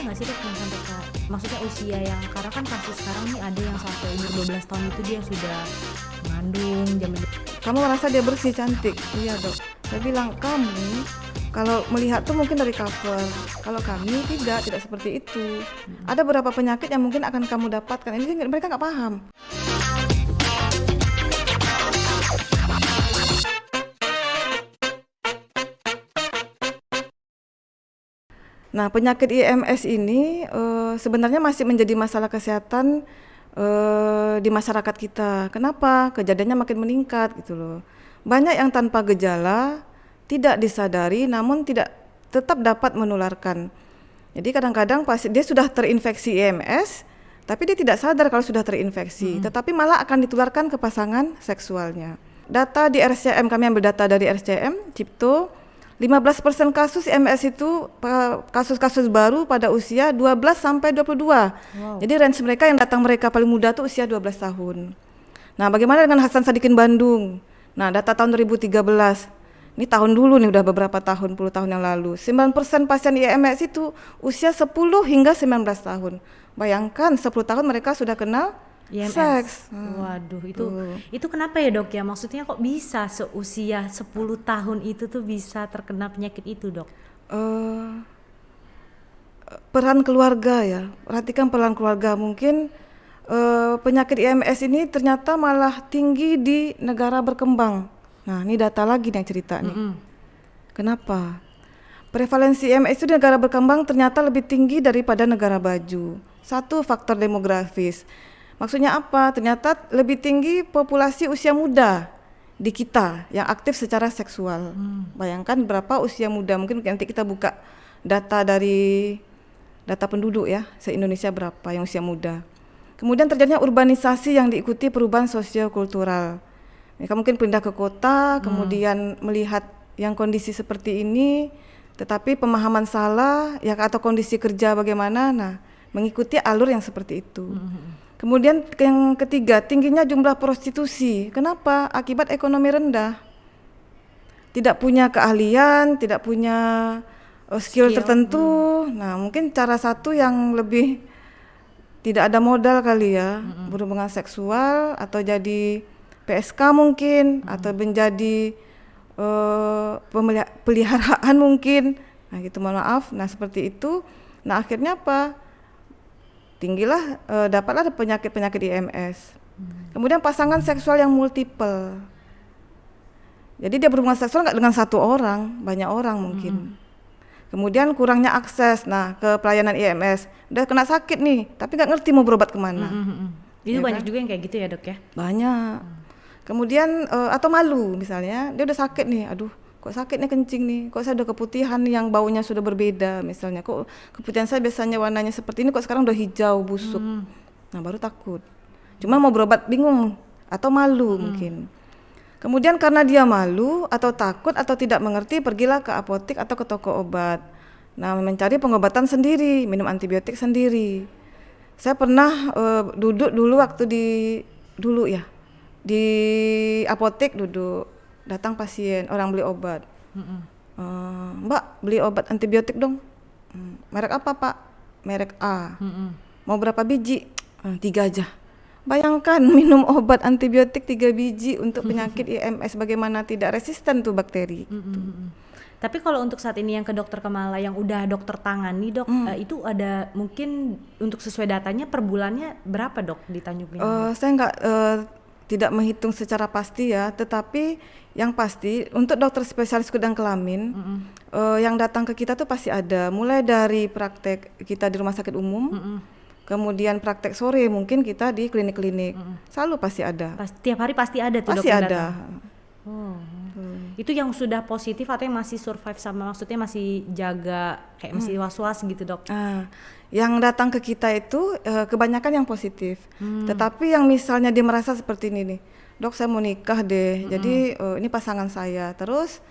nggak sih dok yang sampai maksudnya usia yang karena kan kasus sekarang nih ada yang sampai umur 12 tahun itu dia sudah mengandung zaman. Kamu merasa dia bersih, cantik? Iya dok. Saya bilang kamu kalau melihat tuh mungkin dari cover. Kalau kami tidak seperti itu. Ada beberapa penyakit yang mungkin akan kamu dapatkan. Ini mereka nggak paham. Nah, penyakit IMS ini sebenarnya masih menjadi masalah kesehatan di masyarakat kita. Kenapa? Kejadiannya makin meningkat gitu loh. Banyak yang tanpa gejala, tidak disadari, namun tetap dapat menularkan. Jadi kadang-kadang pas dia sudah terinfeksi IMS, tapi dia tidak sadar kalau sudah terinfeksi, tetapi malah akan ditularkan ke pasangan seksualnya. Data di RCM, kami ambil data dari RCM, Cipto, 15% kasus IMS itu kasus-kasus baru pada usia 12 sampai 22. Wow. Jadi range mereka paling muda tuh usia 12 tahun. Nah, bagaimana dengan Hasan Sadikin Bandung? Nah, data tahun 2013. Ini tahun dulu nih, udah beberapa tahun, puluh tahun yang lalu. 9% pasien IMS itu usia 10 hingga 19 tahun. Bayangkan 10 tahun mereka sudah kenal IMS. Seks. Waduh, itu kenapa ya dok ya? Maksudnya kok bisa seusia 10 tahun itu tuh bisa terkena penyakit itu dok? Peran keluarga ya, perhatikan peran keluarga. Mungkin penyakit IMS ini ternyata malah tinggi di negara berkembang. Nah, ini data lagi nih yang cerita nih. Kenapa? Prevalensi IMS itu di negara berkembang ternyata lebih tinggi daripada negara baju. Satu, faktor demografis. Maksudnya apa? Ternyata lebih tinggi populasi usia muda di kita yang aktif secara seksual. Bayangkan berapa usia muda, mungkin nanti kita buka data dari data penduduk ya, se-Indonesia berapa yang usia muda. Kemudian terjadinya urbanisasi yang diikuti perubahan sosio-kultural. Mereka mungkin pindah ke kota, kemudian melihat yang kondisi seperti ini, tetapi pemahaman salah ya, atau kondisi kerja bagaimana, nah mengikuti alur yang seperti itu. Kemudian yang ketiga, tingginya jumlah prostitusi. Kenapa? Akibat ekonomi rendah. Tidak punya keahlian, tidak punya skill tertentu. Nah, mungkin cara satu yang lebih tidak ada modal kali ya, berhubungan seksual atau jadi PSK mungkin, atau menjadi peliharaan mungkin. Nah, gitu, mohon maaf. Nah, seperti itu. Nah, akhirnya apa? Tinggilah dapatlah penyakit IMS. Kemudian pasangan seksual yang multiple. Jadi dia berhubungan seksual nggak dengan satu orang, banyak orang mungkin. Kemudian kurangnya akses ke pelayanan IMS. Udah kena sakit nih, tapi nggak ngerti mau berobat kemana. Itu ya banyak kan? Juga yang kayak gitu ya dok ya? Banyak. Kemudian atau malu misalnya, dia udah sakit nih, aduh kok sakitnya kencing nih, kok saya udah keputihan yang baunya sudah berbeda misalnya, kok keputihan saya biasanya warnanya seperti ini, kok sekarang udah hijau busuk. Nah, baru takut. Cuma mau berobat bingung atau malu mungkin. Kemudian karena dia malu atau takut atau tidak mengerti, pergilah ke apotek atau ke toko obat. Nah, mencari pengobatan sendiri, minum antibiotik sendiri. Saya pernah duduk dulu waktu di apotek duduk. Datang pasien, orang beli obat. Mbak, beli obat antibiotik dong. Merek apa pak? Merek A. Mau berapa biji? 3 aja. Bayangkan minum obat antibiotik 3 biji untuk penyakit IMS, bagaimana tidak resisten tuh bakteri. Tapi kalau untuk saat ini yang ke dokter Kamala yang udah dokter tangani dok, itu ada mungkin untuk sesuai datanya per bulannya berapa dok di Tanjung Pinang? Saya tidak menghitung secara pasti ya, tetapi yang pasti untuk dokter spesialis kulit dan kelamin yang datang ke kita tuh pasti ada, mulai dari praktek kita di rumah sakit umum, kemudian praktek sore mungkin kita di klinik-klinik, selalu pasti ada. Tiap hari pasti ada tuh pasti dok ada. Itu yang sudah positif atau yang masih survive, sama maksudnya masih jaga kayak masih was-was gitu dok? Yang datang ke kita itu kebanyakan yang positif, tetapi yang misalnya dia merasa seperti ini nih, dok saya mau nikah deh, jadi ini pasangan saya, terus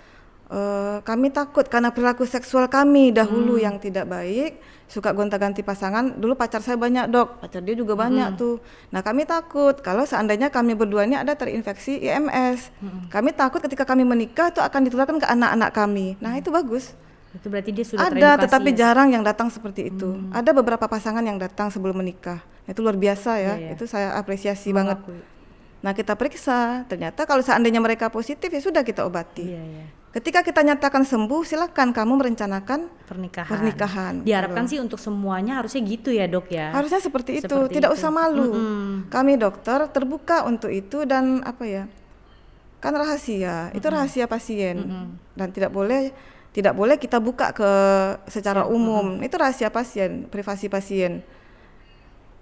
kami takut karena perilaku seksual kami dahulu yang tidak baik, suka gonta-ganti pasangan, dulu pacar saya banyak dok, pacar dia juga banyak tuh. Nah kami takut kalau seandainya kami berdua ini ada terinfeksi IMS, kami takut ketika kami menikah itu akan ditularkan ke anak-anak kami. Nah itu bagus. Itu berarti dia sudah Ada, teredukasi tetapi ya. jarang yang datang seperti itu. Ada beberapa pasangan yang datang sebelum menikah. Itu luar biasa ya. Iya. Itu saya apresiasi banget. Mengakui. Nah, kita periksa. Ternyata kalau seandainya mereka positif ya sudah kita obati. Iya, iya. Ketika kita nyatakan sembuh, silakan kamu merencanakan pernikahan. Diharapkan sih untuk semuanya harusnya gitu ya, Dok ya. Harusnya seperti itu, Seperti tidak itu. usah malu. Kami dokter terbuka untuk itu dan apa ya? Kan rahasia, itu rahasia pasien dan tidak boleh kita buka ke secara umum. Itu rahasia pasien, privasi pasien.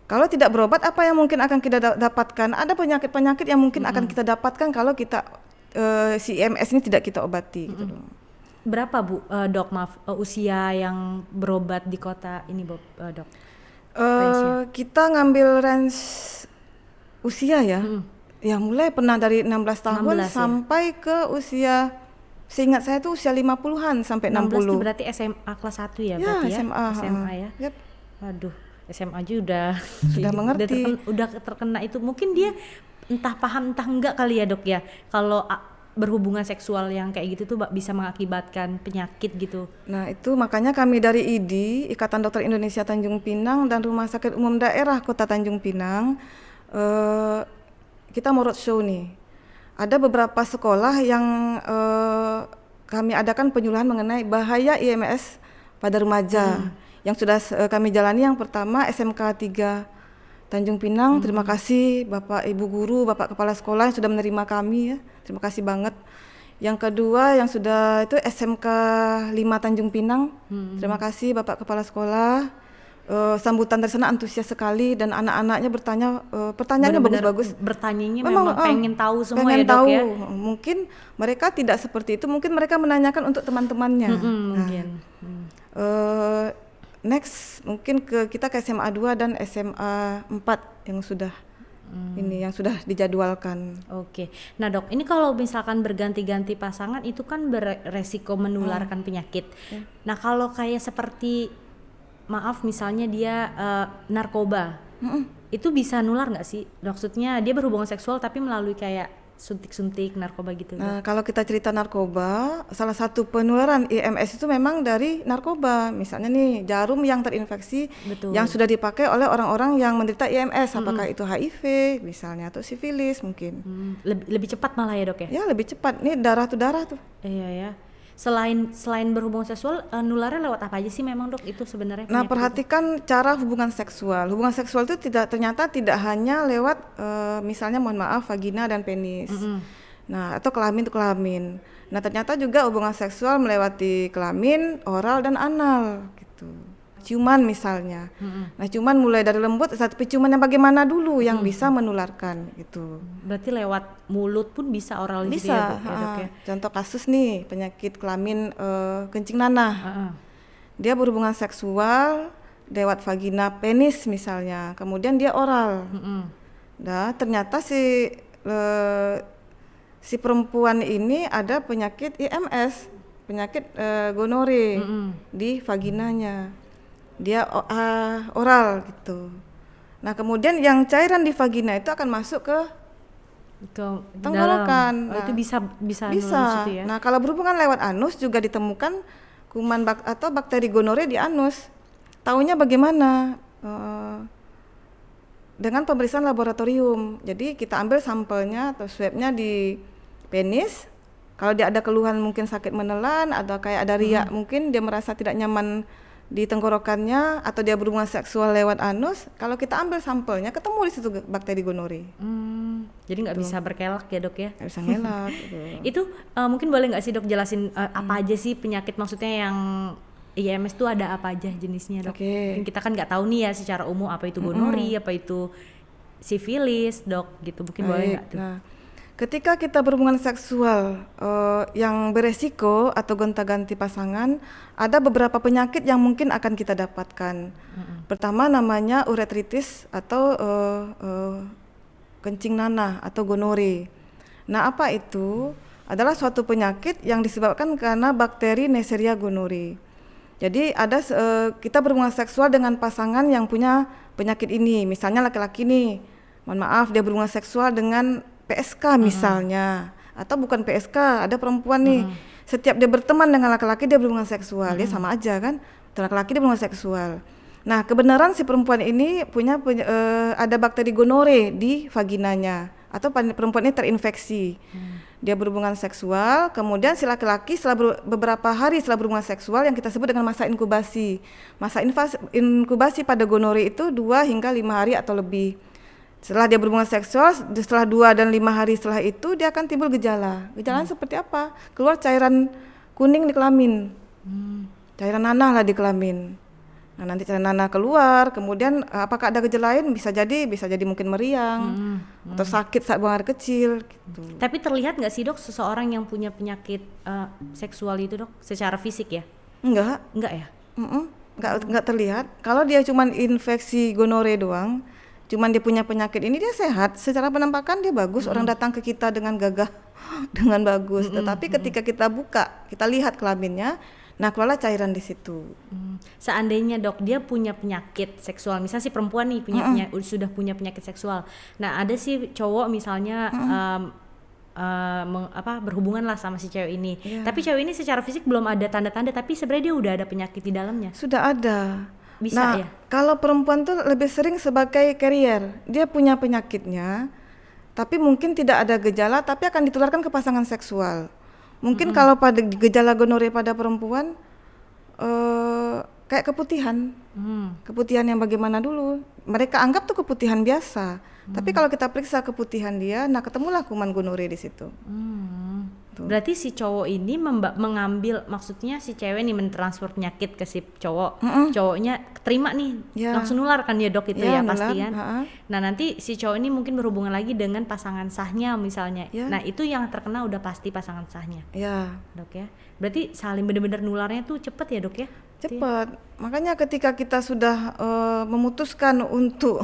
Kalau tidak berobat, apa yang mungkin akan kita dapatkan? Ada penyakit-penyakit yang mungkin akan kita dapatkan kalau kita si IMS ini tidak kita obati. Gitu loh. Berapa Bu, Dok, maaf, usia yang berobat di kota ini, Dok? Range-nya? Kita ngambil range usia ya. Ya mulai pernah dari 16 tahun 16 ya? sampai ke usia, seingat saya tuh usia 50-an sampai 16 itu 60. berarti SMA kelas 1 ya Ya, berarti ya? SMA. SMA ya? Yep. Waduh, SMA aja udah Sudah mengerti. udah terkena itu. Mungkin dia entah paham entah enggak kali ya, Dok ya. Kalau berhubungan seksual yang kayak gitu tuh bisa mengakibatkan penyakit gitu. Nah itu makanya kami dari IDI, Ikatan Dokter Indonesia Tanjung Pinang dan Rumah Sakit Umum Daerah Kota Tanjung Pinang, kita mau roadshow nih. Ada beberapa sekolah yang kami adakan penyuluhan mengenai bahaya IMS pada remaja. Yang sudah kami jalani, yang pertama SMK 3 Tanjung Pinang. Terima kasih Bapak Ibu Guru, Bapak Kepala Sekolah yang sudah menerima kami ya. Terima kasih banget. Yang kedua yang sudah itu SMK 5 Tanjung Pinang. Terima kasih Bapak Kepala Sekolah. Sambutan dari sana antusias sekali dan anak-anaknya bertanya pertanyaannya Benar-benar bagus-bagus. Bertanyanya memang pengen tahu semua pengen ya, Dok tahu. ya. Mungkin mereka tidak seperti itu, mungkin mereka menanyakan untuk teman-temannya. Mungkin. Next mungkin kita ke SMA 2 dan SMA 4 yang sudah ini yang sudah dijadwalkan. Oke. Nah, Dok, ini kalau misalkan berganti-ganti pasangan itu kan beresiko menularkan penyakit. Nah, kalau kayak seperti maaf misalnya dia narkoba. Itu bisa nular nggak sih? Maksudnya dia berhubungan seksual tapi melalui kayak suntik-suntik narkoba gitu. Nah, kalau kita cerita narkoba, salah satu penularan IMS itu memang dari narkoba. Misalnya nih, jarum yang terinfeksi yang sudah dipakai oleh orang-orang yang menderita IMS, apakah itu HIV misalnya atau sifilis mungkin. Lebih cepat malah ya, Dok ya? Ya, lebih cepat. Nih darah tuh. Iya ya. Selain berhubungan seksual, nularnya lewat apa aja sih memang, Dok, itu sebenarnya? Nah, perhatikan cara hubungan seksual. Hubungan seksual itu ternyata tidak hanya lewat misalnya mohon maaf vagina dan penis. Nah, atau kelamin itu kelamin. Nah, ternyata juga hubungan seksual melewati kelamin, oral dan anal gitu. Ciuman misalnya. Nah, ciuman mulai dari lembut sampai ciuman yang bagaimana dulu yang bisa menularkan gitu. Berarti lewat mulut pun bisa oral gitu ya, Dok ya? Contoh kasus nih, penyakit kelamin kencing nanah. Dia berhubungan seksual lewat vagina penis misalnya, kemudian dia oral. Nah, ternyata si perempuan ini ada penyakit IMS, penyakit gonore di vaginanya. Dia oral gitu. Nah, kemudian yang cairan di vagina itu akan masuk ke tenggorokan. Itu bisa Bisa. situ ya? Nah, kalau berhubungan lewat anus juga ditemukan kuman atau bakteri gonore di anus. Taunya bagaimana? Dengan pemeriksaan laboratorium. Jadi kita ambil sampelnya atau swabnya di penis. Kalau dia ada keluhan mungkin sakit menelan atau kayak ada riak, mungkin dia merasa tidak nyaman di tenggorokannya atau dia berhubungan seksual lewat anus, kalau kita ambil sampelnya ketemu di situ bakteri gonore. Jadi nggak bisa berkelak ya, Dok ya? Nggak bisa ngelak. Itu mungkin boleh nggak sih, Dok, jelasin apa aja sih penyakit, maksudnya yang IMS itu ada apa aja jenisnya, Dok? Oke. Kita kan nggak tahu nih ya secara umum apa itu gonori, apa itu sifilis, Dok, gitu. Mungkin boleh nggak tuh? Nah, ketika kita berhubungan seksual yang beresiko atau gonta-ganti pasangan, ada beberapa penyakit yang mungkin akan kita dapatkan. Pertama namanya uretritis atau kencing nanah atau gonore. Nah, apa itu? Adalah suatu penyakit yang disebabkan karena bakteri Neisseria gonorrhoeae. Jadi ada kita berhubungan seksual dengan pasangan yang punya penyakit ini. Misalnya laki-laki nih, mohon maaf dia berhubungan seksual dengan PSK misalnya, atau bukan PSK, ada perempuan nih setiap dia berteman dengan laki-laki dia berhubungan seksual, ya sama aja kan. Laki-laki dia berhubungan seksual. Nah, kebenaran si perempuan ini punya ada bakteri gonore di vaginanya atau perempuan ini terinfeksi. Dia berhubungan seksual, kemudian si laki-laki setelah beberapa hari setelah berhubungan seksual yang kita sebut dengan masa inkubasi. Masa inkubasi pada gonore itu 2 hingga 5 hari atau lebih. Setelah dia berhubungan seksual, setelah 2 dan 5 hari setelah itu dia akan timbul gejala. Gejalanya seperti apa? Keluar cairan kuning di kelamin. Cairan nanah lah di kelamin. Nah, nanti cairan nanah keluar, kemudian apakah ada gejala lain? Bisa jadi mungkin meriang atau sakit saat buang air kecil gitu. Tapi terlihat nggak sih dok seseorang yang punya penyakit seksual itu dok secara fisik ya? Enggak ya? Enggak terlihat. Kalau dia cuman infeksi gonore doang, cuman dia punya penyakit ini, dia sehat. Secara penampakan dia bagus, orang datang ke kita dengan gagah dengan bagus. Tetapi ketika kita buka, kita lihat kelaminnya, nah keluarlah cairan di situ. Seandainya dok dia punya penyakit seksual, misalnya si perempuan nih sudah punya penyakit seksual. Nah ada si cowok misalnya berhubungan lah sama si cewek ini. Tapi cewek ini secara fisik belum ada tanda-tanda, tapi sebenarnya dia udah ada penyakit di dalamnya. Sudah ada. Bisa ya? Kalau perempuan tuh lebih sering sebagai carrier, dia punya penyakitnya, tapi mungkin tidak ada gejala, tapi akan ditularkan ke pasangan seksual. Mungkin kalau pada gejala gonore pada perempuan kayak keputihan. Keputihan yang bagaimana dulu? Mereka anggap tuh keputihan biasa. Tapi kalau kita periksa keputihan dia, nah ketemulah kuman gonore di situ. Berarti si cowok ini mengambil, maksudnya si cewek nih mentransfer penyakit ke si cowok. Cowoknya terima nih, langsung nular kan ya dok itu ya pasti kan. Nah nanti si cowok ini mungkin berhubungan lagi dengan pasangan sahnya misalnya. Nah itu yang terkena udah pasti pasangan sahnya. Dok ya. Berarti saling benar-benar nularnya tuh cepet ya dok ya? Cepet. Makanya ketika kita sudah memutuskan untuk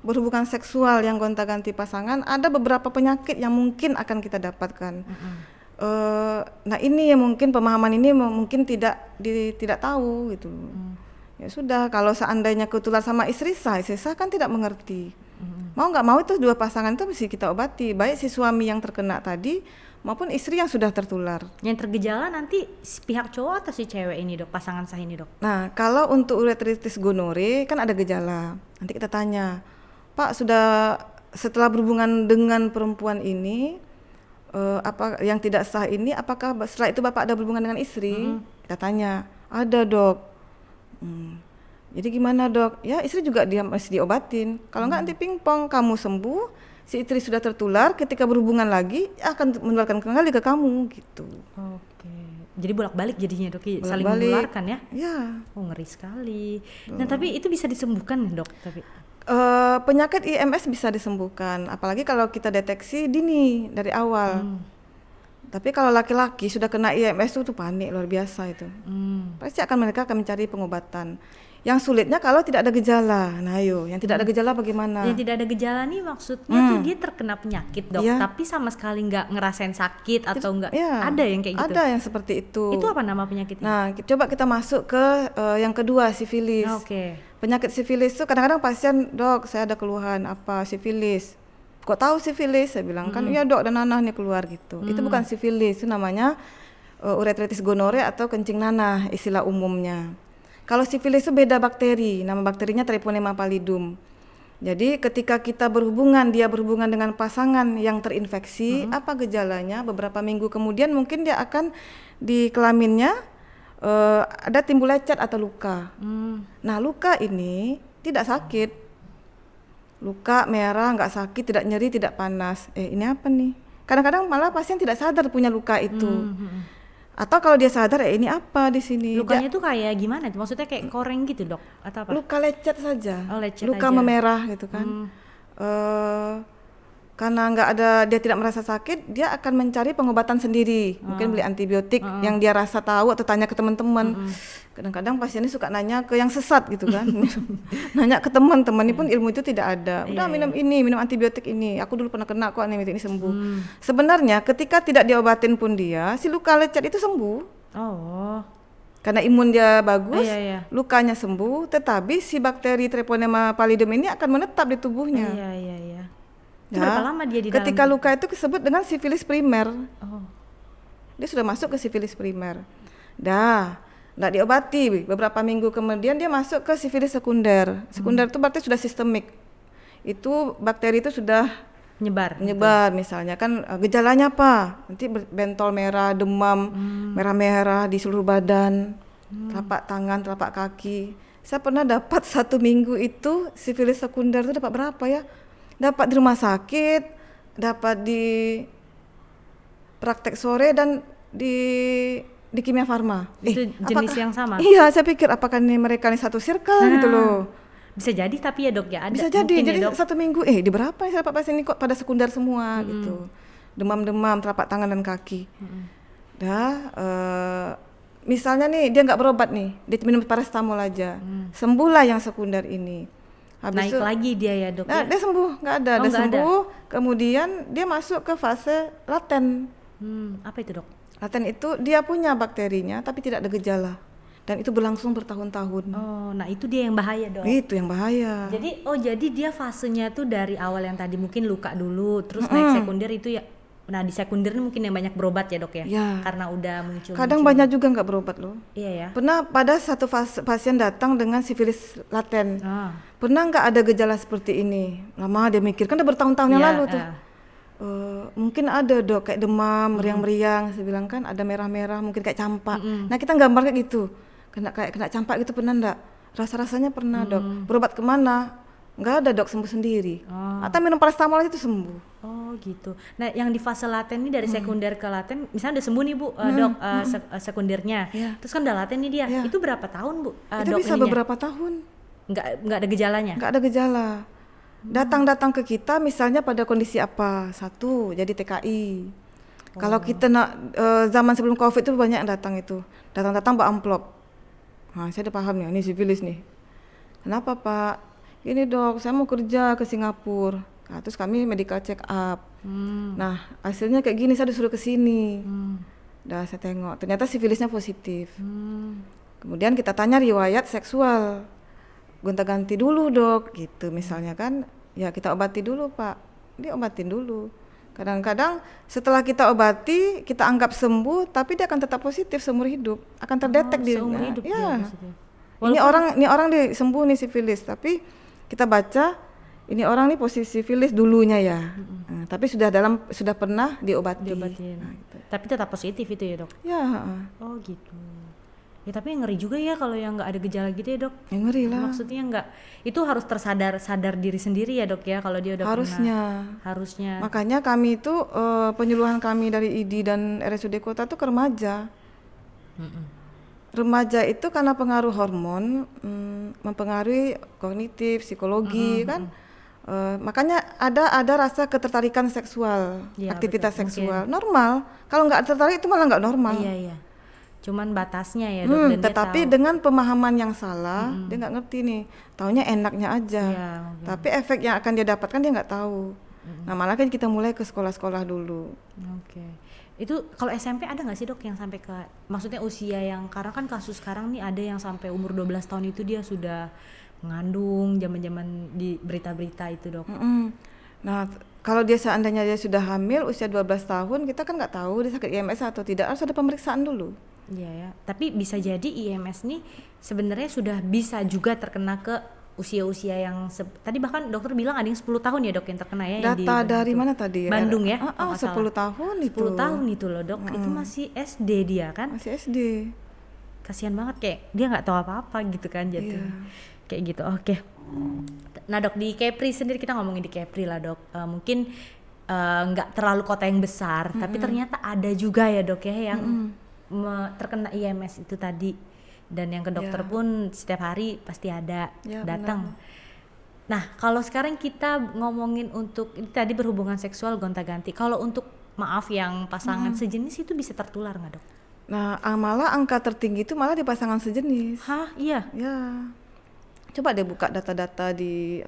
berhubungan seksual yang gonta-ganti pasangan, ada beberapa penyakit yang mungkin akan kita dapatkan. Nah ini yang mungkin pemahaman ini mungkin tidak tahu gitu. Ya sudah, kalau seandainya ketular sama istri sah kan tidak mengerti. Mau nggak mau itu dua pasangan itu mesti kita obati, baik si suami yang terkena tadi maupun istri yang sudah tertular. Yang tergejala nanti pihak cowok atau si cewek ini dok, pasangan sah ini dok? Nah kalau untuk uretritis gonore kan ada gejala, nanti kita tanya, Pak sudah setelah berhubungan dengan perempuan ini apa yang tidak sah ini, apakah setelah itu Bapak ada berhubungan dengan istri? Kita tanya, ada dok. Jadi gimana dok? Ya istri juga dia masih diobatin. Kalau enggak nanti pingpong, kamu sembuh, si istri sudah tertular, ketika berhubungan lagi akan menularkan kembali ke kamu gitu. Oke. Jadi bolak-balik jadinya dok, saling menularkan ya? Ya. Oh ngeri sekali. Nah tapi itu bisa disembuhkan dok? Tapi penyakit IMS bisa disembuhkan, apalagi kalau kita deteksi dini dari awal. Tapi kalau laki-laki sudah kena IMS itu panik luar biasa itu. Pasti mereka akan mencari pengobatan. Yang sulitnya kalau tidak ada gejala. Nah yang tidak ada gejala bagaimana? Yang tidak ada gejala nih maksudnya tuh dia terkena penyakit dok, tapi sama sekali nggak ngerasain sakit atau nggak? Ada yang kayak gitu? Ada yang seperti itu. Itu apa nama penyakitnya? Nah coba kita masuk ke yang kedua, sifilis. Penyakit sifilis itu kadang-kadang pasien, dok saya ada keluhan apa sifilis. Kok tahu sifilis? Saya bilang kan iya dok, dan nanah nih keluar gitu. Itu bukan sifilis, itu namanya uretritis gonore atau kencing nanah istilah umumnya. Kalau sifilis itu beda bakteri, nama bakterinya Treponema pallidum. Jadi ketika kita dia berhubungan dengan pasangan yang terinfeksi, apa gejalanya? Beberapa minggu kemudian mungkin dia akan di kelaminnya ada timbul lecet atau luka. Nah luka ini tidak sakit, luka merah, nggak sakit, tidak nyeri, tidak panas. Ini apa nih? Kadang-kadang malah pasien tidak sadar punya luka itu. Atau kalau dia sadar, ini apa di sini? Lukanya tuh kayak gimana? Maksudnya kayak koreng gitu dok? Atau apa? Luka lecet saja. Lecet luka aja. Memerah gitu kan. Karena dia tidak merasa sakit, dia akan mencari pengobatan sendiri. Mungkin beli antibiotik yang dia rasa tahu atau tanya ke teman-teman. Kadang-kadang pasien ini suka nanya ke yang sesat gitu kan. Nanya ke teman-teman ini pun ilmu itu tidak ada. Udah minum ini, minum antibiotik ini. Aku dulu pernah kena kok antibiotik ini sembuh. Sebenarnya ketika tidak diobatin pun dia, si luka lecet itu sembuh. Karena imun dia bagus, lukanya sembuh, tetapi si bakteri Treponema pallidum ini akan menetap di tubuhnya. Berapa lama dia di dalam? Ketika luka itu disebut dengan sifilis primer. dia sudah masuk ke sifilis primer. Nggak diobati, beberapa minggu kemudian dia masuk ke sifilis sekunder. Sekunder itu berarti sudah sistemik. Itu bakteri itu sudah menyebar misalnya kan, gejalanya apa? Nanti bentol merah, demam, merah-merah di seluruh badan, telapak tangan, telapak kaki. Saya pernah dapat 1 minggu itu sifilis sekunder itu dapat berapa ya? Dapat di rumah sakit, dapat di praktek sore dan di Kimia Farma. Itu jenis yang sama? Iya, saya pikir apakah ini mereka ini satu circle gitu loh. Bisa jadi tapi ya dok ya ada. Bisa jadi, ya, dok. 1 minggu, di berapa ya saya pasien ini kok pada sekunder semua gitu. Demam-demam telapak tangan dan kaki. Misalnya nih dia nggak berobat nih, dia minum paracetamol aja, sembuhlah yang sekunder ini. Habis naik lagi dia ya dok ya? Dia sembuh, nggak ada, dia sembuh. Kemudian dia masuk ke fase laten. Apa itu dok? Laten itu dia punya bakterinya tapi tidak ada gejala. Dan itu berlangsung bertahun-tahun. Oh, nah itu dia yang bahaya dok. Itu yang bahaya. Jadi dia fasenya tuh dari awal yang tadi mungkin luka dulu, terus naik sekunder itu ya. Nah di sekunder ini mungkin yang banyak berobat ya dok ya? Karena udah muncul. Kadang banyak juga nggak berobat loh. Iya ya. Pernah pada satu pasien datang dengan sifilis laten. Pernah nggak ada gejala seperti ini? Lama dia mikir, kan udah bertahun-tahun yang lalu tuh. Mungkin ada dok kayak demam, meriang-meriang. Saya bilang kan ada merah-merah, mungkin kayak campak. Nah kita gambar kayak gitu. Kena campak gitu pernah enggak? Rasa-rasanya pernah dok. Berobat kemana? Nggak ada dok, sembuh sendiri. Atau minum paracetamol itu sembuh. Oh gitu. Nah yang di fase laten ini dari sekunder ke laten, misalnya udah sembuh nih bu dok sekundernya, terus kan udah laten nih dia. Itu berapa tahun bu? Itu dok bisa ininya? beberapa tahun. Nggak ada gejalanya? Nggak ada gejala. Datang ke kita misalnya pada kondisi apa? 1 jadi TKI. Kalau kita zaman sebelum COVID itu banyak yang datang itu. Datang bawa amplop. Nah, saya udah paham nih, ini sifilis nih. Kenapa Pak? Ini dok, saya mau kerja ke Singapura. Nah, terus kami medical check up. Nah, hasilnya kayak gini, saya disuruh ke sini. Dah saya tengok, ternyata sifilisnya positif. Kemudian kita tanya riwayat seksual. Gonta-ganti dulu dok, gitu misalnya kan. Ya kita obati dulu Pak. Dia obatin dulu. Kadang-kadang setelah kita obati, kita anggap sembuh, tapi dia akan tetap positif seumur hidup, akan terdetek di seumur hidup ya. Walaupun Ini orang sembuh nih sifilis, tapi kita baca ini orang nih posisi sifilis dulunya ya. Tapi sudah pernah diobatin. Nah, gitu. Tapi tetap positif itu ya dok? Ya. Oh gitu. Ya tapi ngeri juga ya kalau yang nggak ada gejala gitu ya dok. Ya ngeri lah. Maksudnya nggak, itu harus sadar diri sendiri ya dok ya kalau dia udah harusnya. Makanya kami itu penyuluhan kami dari ID dan RSUD Kota tuh ke remaja. Remaja itu karena pengaruh hormon mempengaruhi kognitif, psikologi kan. Makanya ada rasa ketertarikan seksual, aktivitas seksual normal. Kalau nggak tertarik itu malah nggak normal. Iya. Cuman batasnya ya dok. Dan tetapi dengan pemahaman yang salah, dia nggak ngerti nih. Taunya enaknya aja. Tapi efek yang akan dia dapatkan dia nggak tahu. Nah malah kan kita mulai ke sekolah-sekolah dulu. Itu kalau SMP ada nggak sih dok yang sampai ke, maksudnya usia yang, karena kan kasus sekarang nih ada yang sampai umur 12 tahun itu dia sudah mengandung, zaman-zaman di berita-berita itu dok. Nah kalau dia seandainya dia sudah hamil usia 12 tahun, kita kan nggak tahu dia sakit IMS atau tidak, harus ada pemeriksaan dulu. Iya ya, tapi bisa jadi IMS nih sebenarnya sudah bisa juga terkena ke usia-usia yang tadi bahkan dokter bilang ada yang 10 tahun ya dok yang terkena ya. Data dari mana tadi ya? Bandung ya? 10 tahun itu. 10 tahun itu loh dok, itu masih SD dia kan? Masih SD. Kasihan banget, kayak dia nggak tahu apa-apa gitu kan jatuh. Kayak gitu, oke. Nah dok, di Kepri sendiri, kita ngomongin di Kepri lah dok, mungkin nggak terlalu kota yang besar, tapi ternyata ada juga ya dok ya yang terkena IMS itu tadi, dan yang ke dokter pun setiap hari pasti ada datang. Nah kalau sekarang kita ngomongin untuk ini tadi berhubungan seksual gonta-ganti, kalau untuk maaf yang pasangan sejenis itu bisa tertular nggak dok? Nah malah angka tertinggi itu malah di pasangan sejenis. Hah? Iya? Ya, coba deh buka data-data di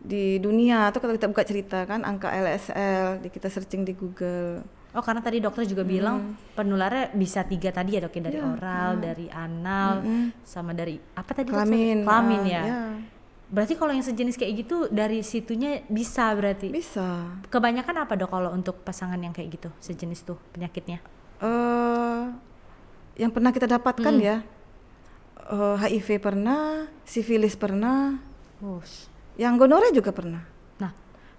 di dunia, atau kalau kita buka cerita kan angka LSL, kita searching di Google. Oh karena tadi dokter juga bilang penularnya bisa 3 tadi ya dok ya, dari oral, dari anal, sama dari apa tadi? Kelamin. Kelamin ya. Berarti kalau yang sejenis kayak gitu dari situnya bisa berarti. Bisa. Kebanyakan apa dok kalau untuk pasangan yang kayak gitu sejenis tuh penyakitnya? Yang pernah kita dapatkan ya, HIV pernah, sifilis pernah, yang gonore juga pernah. Nah,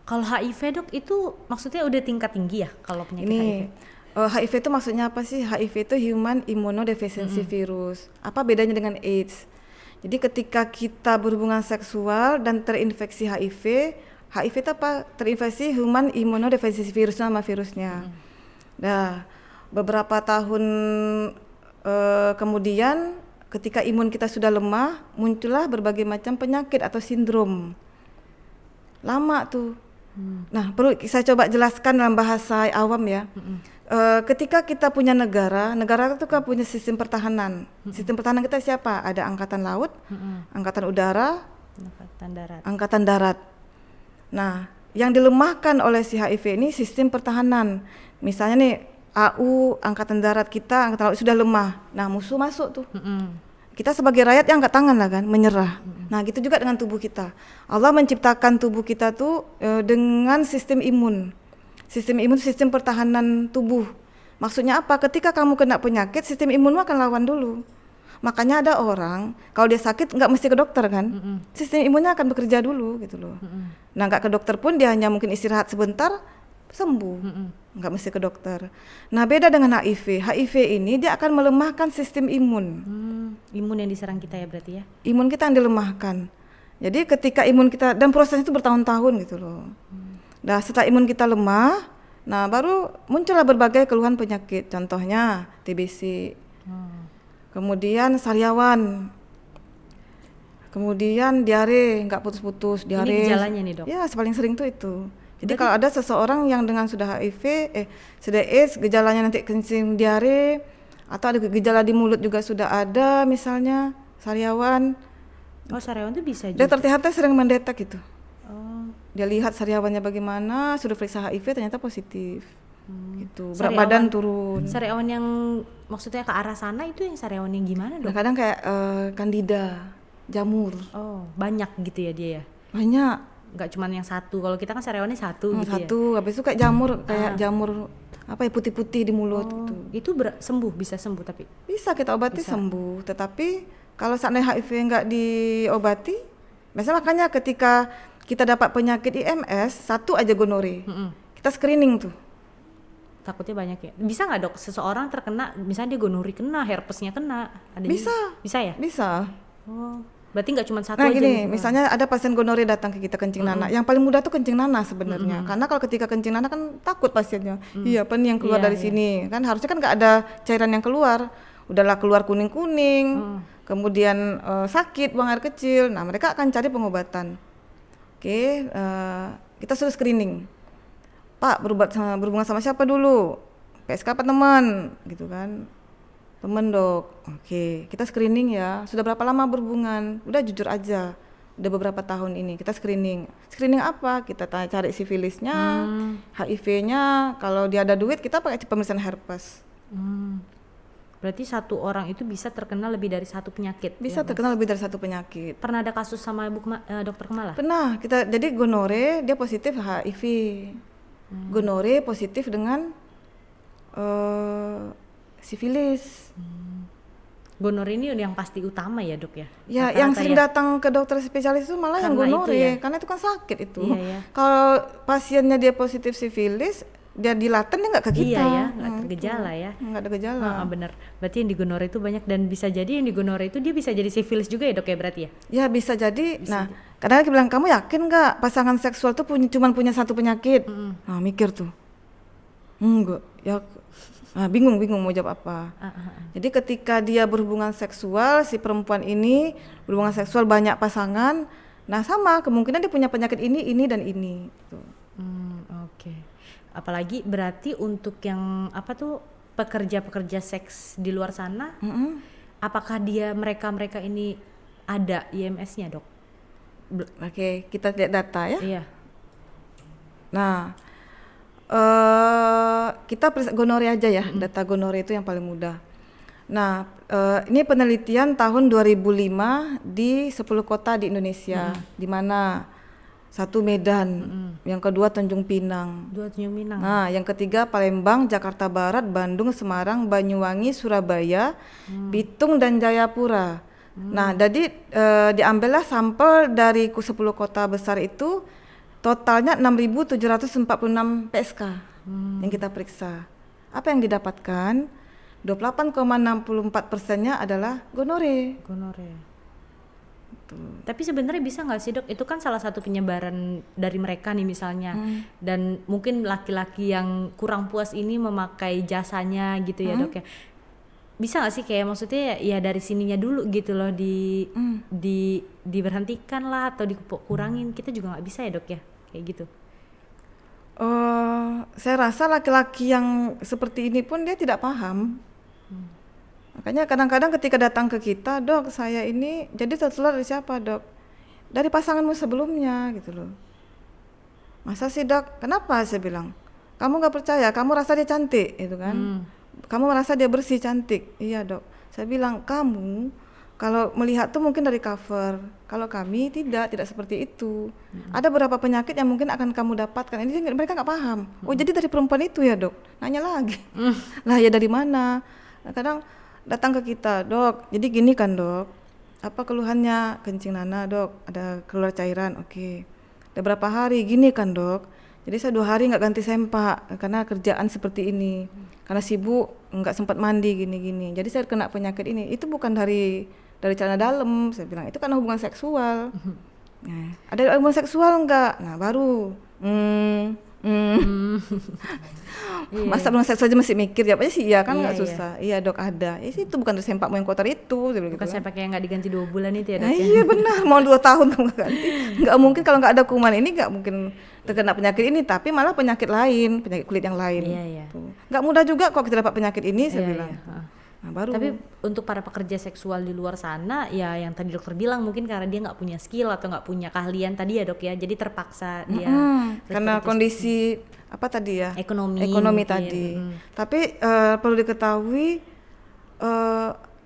kalau HIV dok itu maksudnya udah tingkat tinggi ya kalau penyakit HIV? Ini HIV itu maksudnya apa sih? HIV itu Human Immunodeficiency Virus. Apa bedanya dengan AIDS? Jadi ketika kita berhubungan seksual dan terinfeksi HIV, HIV itu apa? Terinfeksi Human Immunodeficiency Virus, nama virusnya. Nah, beberapa tahun kemudian ketika imun kita sudah lemah, muncullah berbagai macam penyakit atau sindrom. Lama tuh. Nah, perlu saya coba jelaskan dalam bahasa awam ya. Ketika kita punya negara itu kan punya sistem pertahanan. Sistem pertahanan kita siapa? Ada angkatan laut, angkatan udara, angkatan darat. Nah, yang dilemahkan oleh si HIV ini sistem pertahanan. Misalnya nih AU, angkatan darat kita, angkatan laut sudah lemah. Nah, musuh masuk tuh. Kita sebagai rakyat yang angkat tangan lah kan, menyerah. Nah, gitu juga dengan tubuh kita. Allah menciptakan tubuh kita tuh dengan sistem imun. Sistem imun, sistem pertahanan tubuh. Maksudnya apa? Ketika kamu kena penyakit, sistem imunmu akan lawan dulu. Makanya ada orang kalau dia sakit nggak mesti ke dokter kan, sistem imunnya akan bekerja dulu gitu loh. Nah, nggak ke dokter pun dia hanya mungkin istirahat sebentar sembuh, nggak mesti ke dokter. Nah, beda dengan HIV. HIV ini dia akan melemahkan sistem imun. Imun yang diserang kita ya berarti ya? Imun kita yang dilemahkan. Jadi ketika imun kita, dan proses itu bertahun-tahun gitu loh. Nah, setelah imun kita lemah, nah baru muncullah berbagai keluhan penyakit. Contohnya TBC, kemudian sariawan, kemudian diare, nggak putus-putus, diare. Ini gejalanya nih dok? Ya, paling sering tuh itu. Jadi kalau ada seseorang yang dengan sudah HIV, sudah AIDS, gejalanya nanti kencing diare, atau ada gejala di mulut juga sudah ada, misalnya sariawan. Oh, sariawan tuh bisa juga? Dokter THT sering mendetek itu. Dia lihat sariawannya bagaimana, sudah periksa HIV ternyata positif. Gitu. Berat badan turun. Sariawan yang maksudnya ke arah sana itu yang sariawan yang gimana dok? Nah, kadang kayak Candida, jamur. Oh, banyak gitu ya dia ya? Banyak. Nggak cuma yang satu. Kalau kita kan sariawannya satu gitu satu. Ya? Habis itu kayak jamur apa ya, putih-putih di mulut gitu. Itu bisa sembuh tapi? Bisa kita obati sembuh. Tetapi kalau seandainya HIV nggak diobati, biasanya makanya ketika kita dapat penyakit IMS, satu aja gonore, kita screening tuh. Takutnya banyak ya. Bisa nggak dok seseorang terkena, misalnya dia gonore kena, herpesnya kena? Ada bisa. Juga? Bisa ya? Bisa. Oh, berarti nggak cuma satu nah, aja. Gini, misalnya ada pasien gonore datang ke kita kencing nanah. Yang paling mudah tuh kencing nanah sebenarnya. Karena kalau ketika kencing nanah kan takut pasiennya. Iya, apa nih yang keluar dari sini? Kan harusnya kan nggak ada cairan yang keluar. Udahlah keluar kuning-kuning. Kemudian sakit, buang air kecil. Nah, mereka akan cari pengobatan. Oke, kita suruh screening. Pak, berhubungan sama siapa dulu? PSK apa teman? Gitu kan. Temen dok. Oke, kita screening ya. Sudah berapa lama berhubungan? Udah jujur aja. Udah beberapa tahun ini kita screening. Screening apa? Kita cari sifilisnya, HIV-nya. Kalau dia ada duit, kita pakai pemeriksaan herpes. Berarti satu orang itu bisa terkena lebih dari satu penyakit? Bisa ya, terkena lebih dari satu penyakit. Pernah ada kasus sama dokter Kemala? Pernah. Jadi gonore dia positif HIV. Gonore positif dengan sifilis. Gonore ini yang pasti utama ya dok ya? Ya, yang sering datang ke dokter spesialis itu malah yang gonore, karena itu kan sakit itu. Kalau pasiennya dia positif sifilis, dia dilaten dia nggak ke kita. Iya ya, nggak tergejala ya. Nggak ada gejala. Bener. Berarti yang di gonore itu banyak, dan bisa jadi yang di gonore itu dia bisa jadi sifilis juga ya dok ya berarti ya? Ya bisa jadi. Kadang kita bilang, kamu yakin nggak pasangan seksual tuh cuma punya satu penyakit? Nah, mikir tuh. Enggak. Ya. Nah, bingung mau jawab apa. Jadi ketika dia berhubungan seksual, si perempuan ini berhubungan seksual banyak pasangan, nah sama kemungkinan dia punya penyakit ini dan ini. Gitu. Oke. Apalagi berarti untuk yang pekerja seks di luar sana, apakah mereka ini ada IMS-nya dok? Oke, kita lihat data ya. Iya. Nah, kita gonore aja ya, data gonore itu yang paling mudah. Nah, ini penelitian tahun 2005 di 10 kota di Indonesia, di mana satu Medan, yang kedua Tanjung Pinang. Dua Tanjung Pinang. Nah, yang ketiga Palembang, Jakarta Barat, Bandung, Semarang, Banyuwangi, Surabaya, Bitung dan Jayapura. Nah, jadi diambillah sampel dari 10 kota besar itu, totalnya 6.746 PSK yang kita periksa. Apa yang didapatkan? 28,64%-nya adalah gonore. Tapi sebenarnya bisa nggak sih dok? Itu kan salah satu penyebaran dari mereka nih misalnya, dan mungkin laki-laki yang kurang puas ini memakai jasanya gitu ya dok ya. Bisa nggak sih kayak maksudnya ya dari sininya dulu gitu loh diberhentikan lah atau dikurangin, kita juga nggak bisa ya dok ya kayak gitu. Saya rasa laki-laki yang seperti ini pun dia tidak paham. Makanya kadang-kadang ketika datang ke kita, dok saya ini jadi tertular dari siapa dok? Dari pasanganmu sebelumnya gitu loh. Masa sih dok? Kenapa? Saya bilang, kamu gak percaya, kamu rasa dia cantik gitu kan. Kamu merasa dia bersih cantik. Iya dok. Saya bilang, kamu kalau melihat tuh mungkin dari cover, kalau kami tidak seperti itu. Ada beberapa penyakit yang mungkin akan kamu dapatkan. Ini mereka nggak paham. Oh jadi dari perempuan itu ya dok? Nanya lagi. Lah ya dari mana? Nah, kadang datang ke kita, dok. Jadi gini kan dok, apa keluhannya? Kencing Nana dok, ada keluar cairan. Oke. Udah berapa hari? Gini kan dok. Jadi saya 2 hari nggak ganti sempak karena kerjaan seperti ini. Karena sibuk nggak sempat mandi gini-gini. Jadi saya kena penyakit ini. Itu bukan dari celana dalam, saya bilang itu karena hubungan seksual. Nah, ada hubungan seksual enggak? Nah baru masa hubungan seksual aja masih mikir, jawabnya sih iya kan, nggak susah. Iya dok ada. Itu bukan dari sempakmu yang kotor itu, saya bilang bukan gitu. sempak yang nggak diganti 2 bulan itu ya dok. Iya benar, mau 2 tahun kamu nggak ganti, nggak mungkin. Kalau nggak ada kuman ini nggak mungkin terkena penyakit ini, tapi malah penyakit lain, penyakit kulit yang lain. Nggak mudah juga kok kita dapat penyakit ini, saya bilang. Nah, baru. Tapi untuk para pekerja seksual di luar sana ya yang tadi dokter bilang mungkin karena dia nggak punya skill atau nggak punya keahlian tadi ya dok ya, jadi terpaksa dia karena kondisi apa tadi ya, ekonomi tadi. Tapi perlu diketahui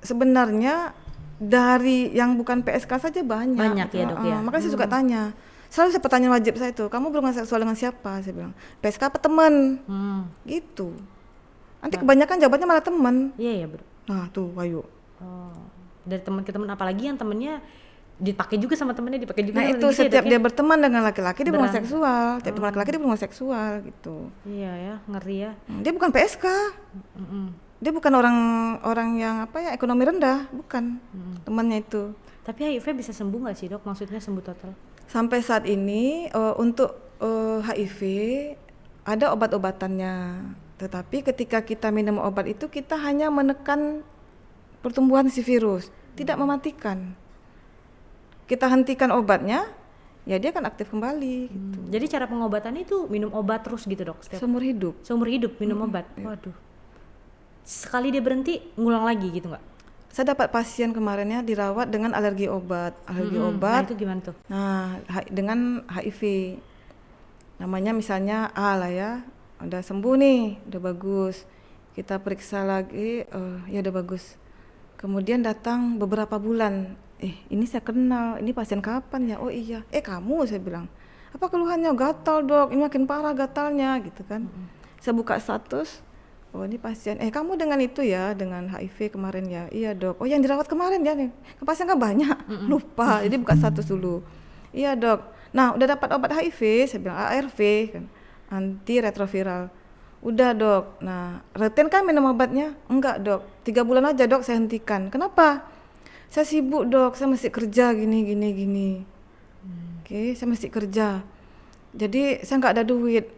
sebenarnya dari yang bukan PSK saja banyak ya dok ya. Makanya saya suka tanya, selalu saya pertanyaan wajib saya itu, kamu berhubungan seksual dengan siapa? Saya bilang PSK apa teman, gitu. Nanti kebanyakan jawabannya malah teman. Iya bro. Nah tuh ayo. Dari teman ke teman, apalagi yang temennya dipakai juga sama temennya, dipakai juga. Nah itu gitu setiap dia berteman dengan laki-laki dia berhubungan seksual, setiap teman laki-laki dia berhubungan seksual gitu. Iya ya, ngeri ya. Dia bukan PSK, dia bukan orang yang apa ya, ekonomi rendah, bukan. Temannya itu. Tapi HIV bisa sembuh nggak sih dok? Maksudnya sembuh total? Sampai saat ini untuk HIV ada obat-obatannya. Tetapi ketika kita minum obat itu kita hanya menekan pertumbuhan si virus, tidak mematikan. Kita hentikan obatnya, ya dia akan aktif kembali. Gitu. Jadi cara pengobatan itu minum obat terus gitu dok? Seumur hidup. Seumur hidup minum obat. Waduh. Sekali dia berhenti, ngulang lagi gitu nggak? Saya dapat pasien kemarinnya dirawat dengan alergi obat. Obat. Nah itu gimana tuh? Nah dengan HIV. Namanya misalnya A lah ya. Udah sembuh nih, udah bagus. Kita periksa lagi, ya udah bagus. Kemudian datang beberapa bulan, ini saya kenal, ini pasien kapan ya? Oh iya, kamu, saya bilang. Apa keluhannya? Gatal dok, ini makin parah gatalnya gitu kan. Saya buka status, oh ini pasien, kamu dengan itu ya, dengan HIV kemarin ya? Iya dok, oh yang dirawat kemarin ya nih, pasien kan banyak, lupa, jadi buka status dulu. Iya dok, nah udah dapat obat HIV, saya bilang ARV kan. Antiretroviral. Udah dok. Nah rutin kan minum obatnya? Enggak dok, 3 bulan aja dok saya hentikan. Kenapa? Saya sibuk dok, saya mesti kerja gini. Oke, saya mesti kerja, jadi saya nggak ada duit.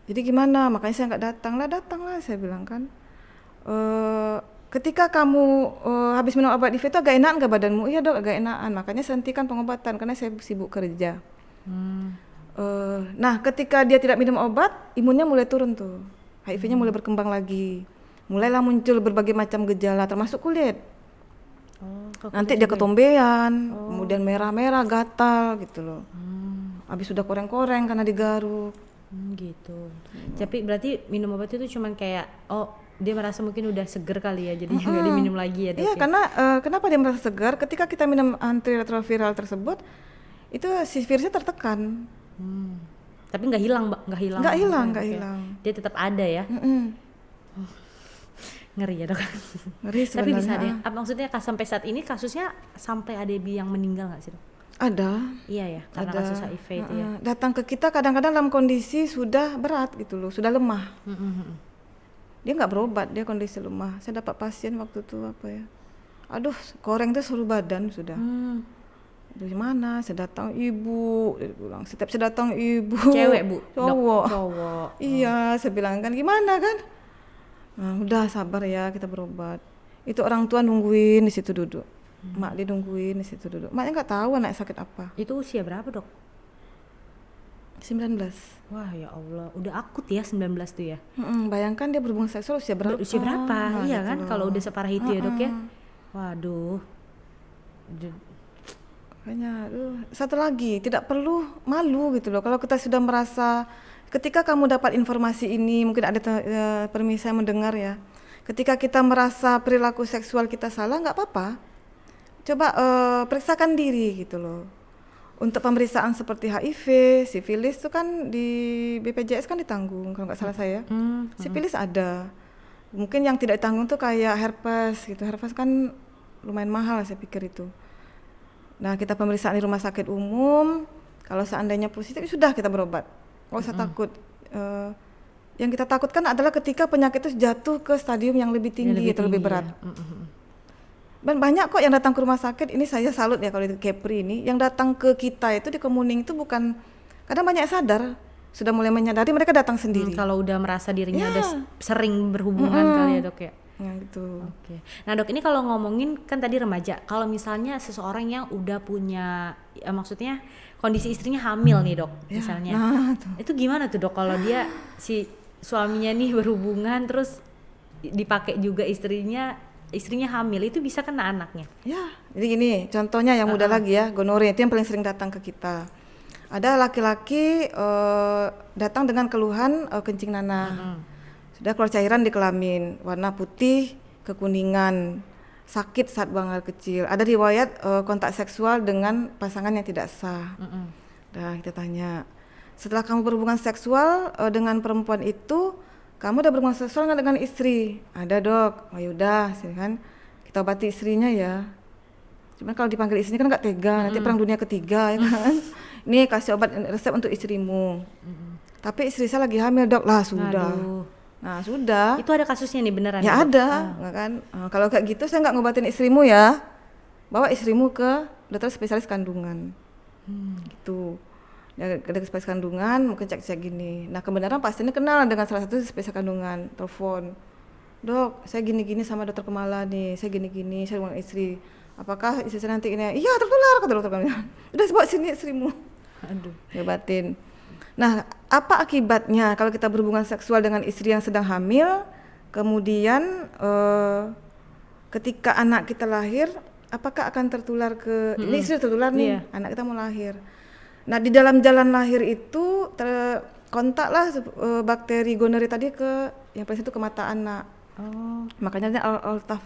Jadi gimana? Makanya saya nggak datang lah saya bilang kan. Ketika kamu habis minum obat HIV itu agak enak nggak badanmu? Iya dok, agak enakan. Makanya saya hentikan pengobatan karena saya sibuk kerja. Nah ketika dia tidak minum obat, imunnya mulai turun tuh, HIV-nya mulai berkembang lagi, mulailah muncul berbagai macam gejala termasuk kulit. Nanti dia ketombean, kemudian merah-merah, gatal gitu loh. Habis sudah koreng-koreng karena digaruk. Gitu. Tapi berarti minum obat itu cuman kayak Dia merasa mungkin udah seger kali ya, jadi nggak diminum lagi ya dok Iya, ya? karena kenapa dia merasa segar? Ketika kita minum antiretroviral tersebut, itu si virusnya tertekan. Tapi nggak hilang, Mbak? Nggak hilang? Nggak hilang, Oke. nggak hilang. Dia tetap ada ya? Ngeri ya dok? Ngeri Tapi bisa sebenarnya. deh, maksudnya sampai saat ini kasusnya sampai ada yang meninggal nggak sih dok? Ada. Iya ya, karena Ada. kasus HIV itu ya. Datang ke kita kadang-kadang dalam kondisi sudah berat gitu loh, sudah lemah. Dia nggak berobat, dia kondisi lemah. Saya dapat pasien waktu itu apa ya? Aduh, koreng tuh seluruh badan sudah. Dari mana? Saya datang ibu, dia bilang. Setiap saya datang ibu. Cewek bu? Dok? Cowok. Cowok. Iya, saya bilang kan gimana kan? Nah, udah sabar ya, kita berobat. Itu orang tua nungguin di situ duduk. Mak dia nungguin di situ duduk. Maknya nggak tahu anak sakit apa. Itu usia berapa dok? 19. Wah ya Allah, udah akut ya 19 tuh ya? Bayangkan dia berhubungan seksual usia berapa? Usia berapa? Nah, Iya gitu kan, loh. kalau udah separah itu ya dok ya? Waduh. Makanya, satu lagi, tidak perlu malu gitu loh. Kalau kita sudah merasa, ketika kamu dapat informasi ini, mungkin ada permisi saya mendengar ya. Ketika kita merasa perilaku seksual kita salah, nggak apa-apa. Coba periksakan diri gitu loh. Untuk pemeriksaan seperti HIV, sifilis itu kan di BPJS kan ditanggung kalau nggak salah saya. Sifilis ada. Mungkin yang tidak ditanggung tuh kayak herpes gitu. Herpes kan lumayan mahal saya pikir itu. Nah, kita pemeriksaan di rumah sakit umum. Kalau seandainya positif sudah kita berobat. Nggak usah takut. Yang kita takutkan adalah ketika penyakit itu jatuh ke stadium yang lebih tinggi atau lebih berat. Dan banyak kok yang datang ke rumah sakit, ini saya salut ya kalau di Kepri ini, yang datang ke kita itu di Kemuning itu bukan, kadang banyak sadar, sudah mulai menyadari mereka datang sendiri. Kalau udah merasa dirinya udah sering berhubungan kali ya dok ya? Ya gitu. Oke. Nah dok, ini kalau ngomongin kan tadi remaja, kalau misalnya seseorang yang udah punya, maksudnya kondisi istrinya hamil nih dok, misalnya, Nah, itu gimana tuh dok kalau dia si suaminya nih berhubungan terus dipakai juga istrinya hamil, itu bisa kena anaknya? ya, jadi gini, contohnya yang muda lagi ya, gonorrea itu yang paling sering datang ke kita. Ada laki-laki datang dengan keluhan kencing nanah, sudah keluar cairan di kelamin, warna putih, kekuningan, sakit saat buang air kecil. Ada riwayat kontak seksual dengan pasangan yang tidak sah. Nah, kita tanya, setelah kamu berhubungan seksual dengan perempuan itu, kamu udah berhubungan seksual nggak dengan istri? Ada dok. Oh yaudah, kan kita obati istrinya ya. Cuman kalau dipanggil istrinya kan nggak tega, nanti perang dunia ketiga ya kan. Ini kasih obat resep untuk istrimu. Tapi istri saya lagi hamil dok. Lah sudah. Aduh. Nah sudah. Itu ada kasusnya nih beneran? Ya Dok? ada, nggak kan? Kalau kayak gitu saya nggak ngobatin istrimu ya. Bawa istrimu ke dokter spesialis kandungan. Gitu. Ya, ada spesialis kandungan mungkin cek-cek gini. Nah kebenaran pastinya kenal dengan salah satu spesialis kandungan, telepon, dok saya gini-gini sama dokter Kemala nih, saya gini-gini, saya dengan istri, apakah istri saya nanti ini? Iya tertular kata dokter Kemala. Udah bawa sini istrimu. Aduh. Hebatin. Nah apa akibatnya kalau kita berhubungan seksual dengan istri yang sedang hamil, kemudian ketika anak kita lahir, apakah akan tertular ke ini istri tertular nih, anak kita mau lahir. Nah di dalam jalan lahir itu terkontaklah bakteri gonorrhea tadi ke yang paling itu ke mata anak. Makanya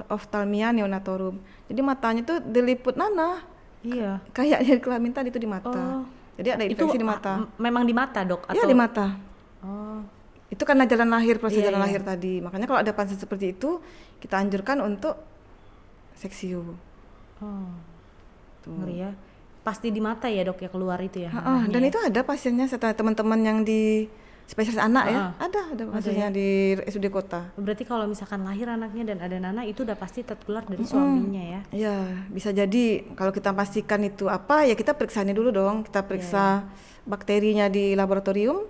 ophthalmia neonatorum. Jadi matanya tuh diliput nanah. Iya. Kayak di kelamin tadi itu di mata. Jadi ada infeksi di mata. Memang di mata dok? Iya di mata. Itu karena jalan lahir, proses jalan lahir tadi. Makanya kalau ada pasien seperti itu, kita anjurkan untuk seksio. Ngeri ya. Pasti di mata ya dok ya keluar itu ya? Dan itu ada pasiennya, setelah teman-teman yang di spesialis anak ya, ada pasiennya di RSUD kota. Berarti kalau misalkan lahir anaknya dan ada nanah itu udah pasti tertular dari suaminya ya? Iya, bisa jadi kalau kita pastikan itu apa ya kita periksanya dulu dong, kita periksa bakterinya di laboratorium.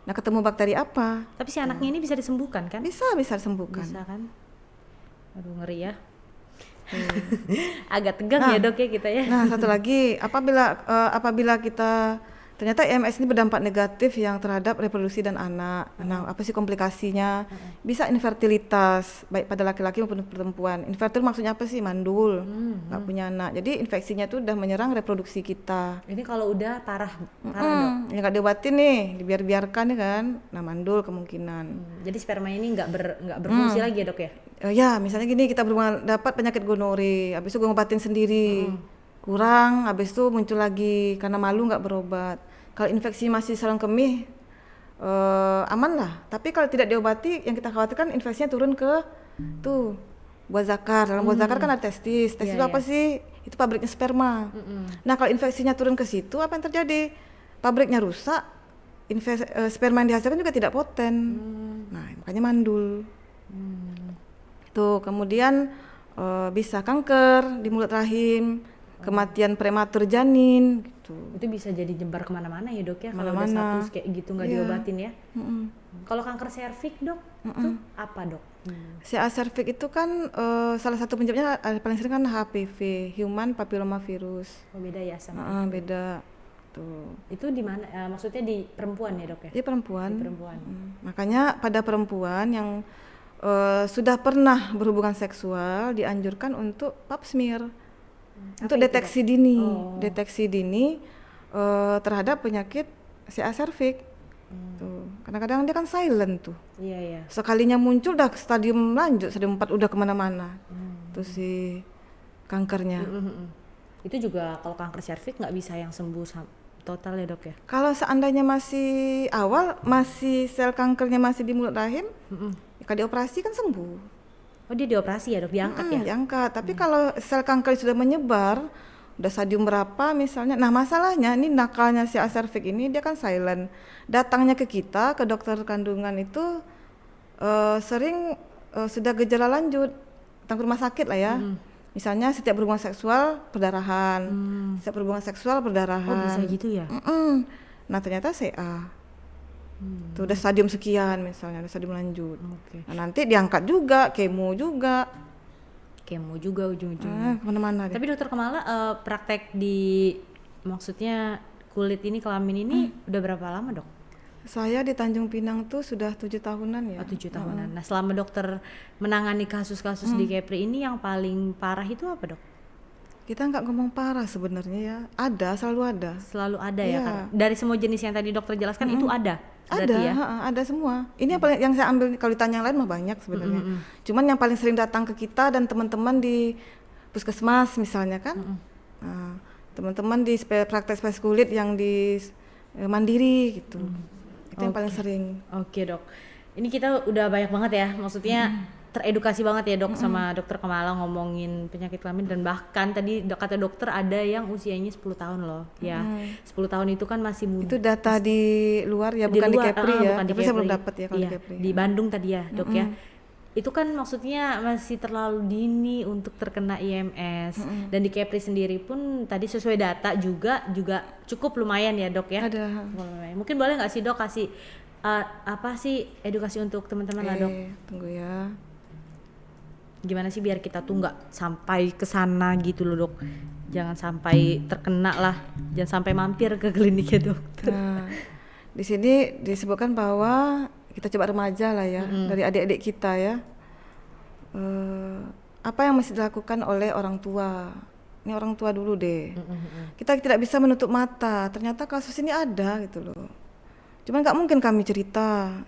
Nah ketemu bakteri apa? Tapi si anaknya ini bisa disembuhkan kan? Bisa disembuhkan. Bisa kan? Aduh ngeri ya. Agak tegang ya dok ya kita ya. Nah satu lagi, apabila kita ternyata IMS ini berdampak negatif yang terhadap reproduksi dan anak. Nah, apa sih komplikasinya? Bisa infertilitas, baik pada laki-laki maupun perempuan. Infertil maksudnya apa sih? Mandul, nggak punya anak. Jadi infeksinya tuh udah menyerang reproduksi kita. Ini kalau udah parah dok. Yang nggak diobatin nih, dibiarkan ya kan. Nah, mandul kemungkinan. Jadi sperma ini nggak berfungsi lagi ya dok ya? Ya, misalnya gini, kita berhubungan dapat penyakit gonore, habis itu gue ngobatin sendiri. Kurang, habis itu muncul lagi karena malu nggak berobat. Kalau infeksi masih saluran kemih aman lah. Tapi kalau tidak diobati, yang kita khawatirkan infeksinya turun ke tuh buah zakar. Dalam buah zakar kan ada testis. Testis itu apa sih? Itu pabriknya sperma. Nah, kalau infeksinya turun ke situ, apa yang terjadi? Pabriknya rusak, sperma yang dihasilkan juga tidak poten. Nah, makanya mandul. Tuh, kemudian bisa kanker di mulut rahim, kematian prematur janin gitu. Itu bisa jadi jembar kemana-mana ya dok ya, kalau udah Mana-mana. status kayak gitu nggak diobatin ya. Kalau kanker serviks dok, itu apa dok? CA cervix itu kan salah satu penyebabnya paling sering kan HPV, Human Papilloma Virus. Oh beda ya sama. Beda tuh. Itu di mana? Maksudnya di perempuan ya dok ya? Dia perempuan. Di perempuan. Makanya pada perempuan yang sudah pernah berhubungan seksual dianjurkan untuk pap smear. Untuk deteksi dini, deteksi dini terhadap penyakit CA cervix. Tuh, kadang-kadang dia kan silent tuh. Iya iya. Sekalinya muncul udah ke stadium lanjut, stadium 4 udah kemana-mana. Tuh si kankernya. Itu juga kalau kanker serviks nggak bisa yang sembuh total ya dok ya? Kalau seandainya masih awal, masih sel kankernya masih di mulut rahim, kalau dioperasi kan sembuh. Oh dia dioperasi ya dok, diangkat ya? Diangkat. Tapi kalau sel kanker sudah menyebar, udah stadium berapa misalnya. Nah masalahnya ini nakalnya si cervix ini dia kan silent. Datangnya ke kita, ke dokter kandungan itu sering sudah gejala lanjut, datang ke rumah sakit lah ya. Misalnya setiap berhubungan seksual perdarahan, setiap berhubungan seksual perdarahan. Oh bisa gitu ya? Nah ternyata CA. Tuh udah stadium sekian misalnya, udah stadium lanjut. Nah nanti diangkat juga, kemo juga ujung-ujungnya. Kemana-mana deh. Tapi dokter Kamala praktek di maksudnya kulit ini, kelamin ini udah berapa lama dok? Saya di Tanjung Pinang tuh sudah 7 tahunan ya. 7 tahunan. Nah selama dokter menangani kasus-kasus di Kepri ini yang paling parah itu apa dok? Kita nggak ngomong parah sebenarnya ya, selalu ada. Selalu ada ya kan? Dari semua jenis yang tadi dokter jelaskan itu ada? Ada, ya? Ada semua. Ini yang saya ambil, kalau ditanya yang lain mah banyak sebenarnya. Cuman yang paling sering datang ke kita dan teman-teman di puskesmas misalnya kan, nah, teman-teman di praktek spesialis kulit yang di mandiri gitu, itu yang paling sering. Oke dok, ini kita udah banyak banget ya, maksudnya teredukasi banget ya dok sama dokter Kamala ngomongin penyakit kelamin, dan bahkan tadi kata dokter ada yang usianya 10 tahun loh ya. 10 tahun itu kan masih muda. Itu data di luar ya, bukan di Kepri ya, bukan di tapi saya belum Kepri. dapat ya kalau Iya, di Kepri. di Bandung tadi ya dok ya. Itu kan maksudnya masih terlalu dini untuk terkena IMS. Dan di Kepri sendiri pun tadi sesuai data juga cukup lumayan ya dok ya. Ada. Mungkin boleh nggak sih dok kasih apa sih edukasi untuk teman-teman lah dok? Tunggu ya. Gimana sih biar kita tuh nggak sampai ke sana gitu loh dok, jangan sampai terkena lah, jangan sampai mampir ke kliniknya dokter. Nah, di sini disebutkan bahwa kita coba remaja lah ya, dari adik-adik kita ya, apa yang mesti dilakukan oleh orang tua. Ini orang tua dulu deh. Kita tidak bisa menutup mata, ternyata kasus ini ada gitu loh. Cuman nggak mungkin kami cerita,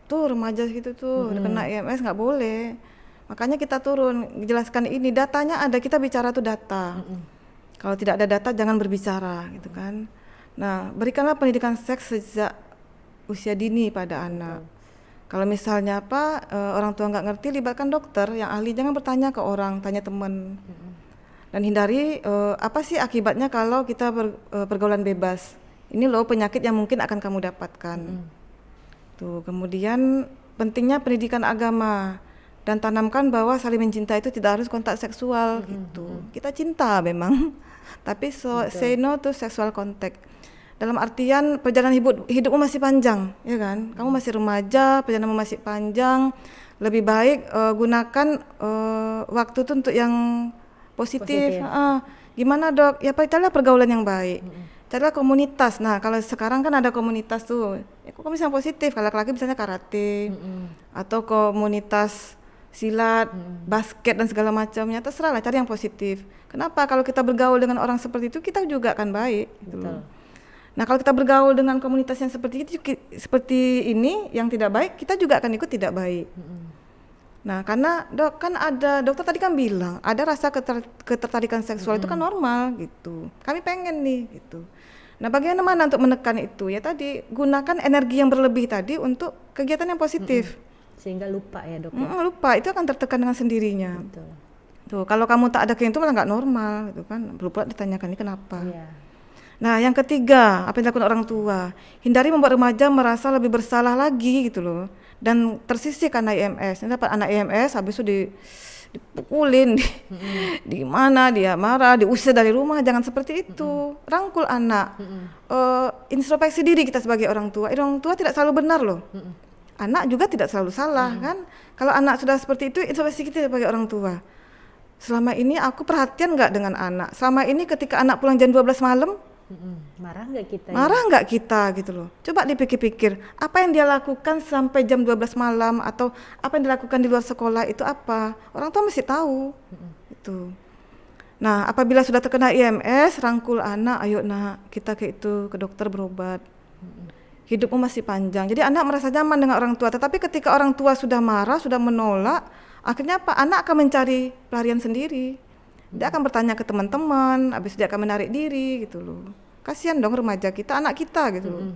tuh remaja gitu tuh udah kena IMS, nggak boleh. Makanya kita turun, jelaskan ini, datanya ada, kita bicara tuh data. Kalau tidak ada data jangan berbicara gitu kan. Nah, berikanlah pendidikan seks sejak usia dini pada anak. Kalau misalnya orang tua nggak ngerti, libatkan dokter yang ahli, jangan bertanya ke orang, tanya teman. Dan hindari apa sih akibatnya kalau kita pergaulan bebas. Ini loh penyakit yang mungkin akan kamu dapatkan. Tuh, kemudian pentingnya pendidikan agama. Dan tanamkan bahwa saling mencinta itu tidak harus kontak seksual gitu. Kita cinta memang, tapi say no to sexual contact. Dalam artian perjalanan hidupmu masih panjang, ya kan? Kamu masih remaja, perjalananmu masih panjang. Lebih baik gunakan waktu itu untuk yang positif. Gimana dok? Ya carilah pergaulan yang baik. carilah komunitas. Nah, kalau sekarang kan ada komunitas tuh, komunitas yang positif. Kalau laki-laki misalnya karate, atau komunitas silat, basket dan segala macamnya, terserah lah, cari yang positif. Kenapa? Kalau kita bergaul dengan orang seperti itu, kita juga akan baik. Gitu loh. Nah, kalau kita bergaul dengan komunitas yang seperti itu, seperti ini, yang tidak baik, kita juga akan ikut tidak baik. Nah, karena kan ada dokter tadi kan bilang ada rasa ketertarikan seksual itu kan normal gitu. Kami pengen nih gitu. Nah, bagaimana untuk menekan itu? Ya tadi gunakan energi yang berlebih tadi untuk kegiatan yang positif. Sehingga lupa ya dok. Lupa itu akan tertekan dengan sendirinya. Betul. Tuh, kalau kamu tak ada kegiatan itu malah nggak normal gitu kan. Perlu pula ditanyakan ini kenapa. Iya. Nah, yang ketiga, apa yang dilakukan orang tua? Hindari membuat remaja merasa lebih bersalah lagi gitu loh. Dan tersisih karena IMS. Ini dapat anak IMS, habis itu dipukulin, di mana dia marah, diusir dari rumah. Jangan seperti itu. Rangkul anak. Introspeksi diri kita sebagai orang tua. Orang tua tidak selalu benar loh. Anak juga tidak selalu salah kan. Kalau anak sudah seperti itu, introspeksi kita sebagai orang tua. Selama ini aku perhatian nggak dengan anak? Selama ini ketika anak pulang jam 12 malam, marah nggak kita? Marah nggak kita gitu loh. Coba dipikir-pikir, apa yang dia lakukan sampai jam 12 malam atau apa yang dilakukan di luar sekolah itu apa? Orang tua mesti tahu. Itu. Nah, apabila sudah terkena IMS, rangkul anak, ayo nak, kita ke dokter berobat. Hidupmu masih panjang. Jadi anak merasa nyaman dengan orang tua, tetapi ketika orang tua sudah marah, sudah menolak, akhirnya apa? Anak akan mencari pelarian sendiri. Dia akan bertanya ke teman-teman, habis dia akan menarik diri gitu loh. Kasihan dong remaja kita, anak kita gitu loh.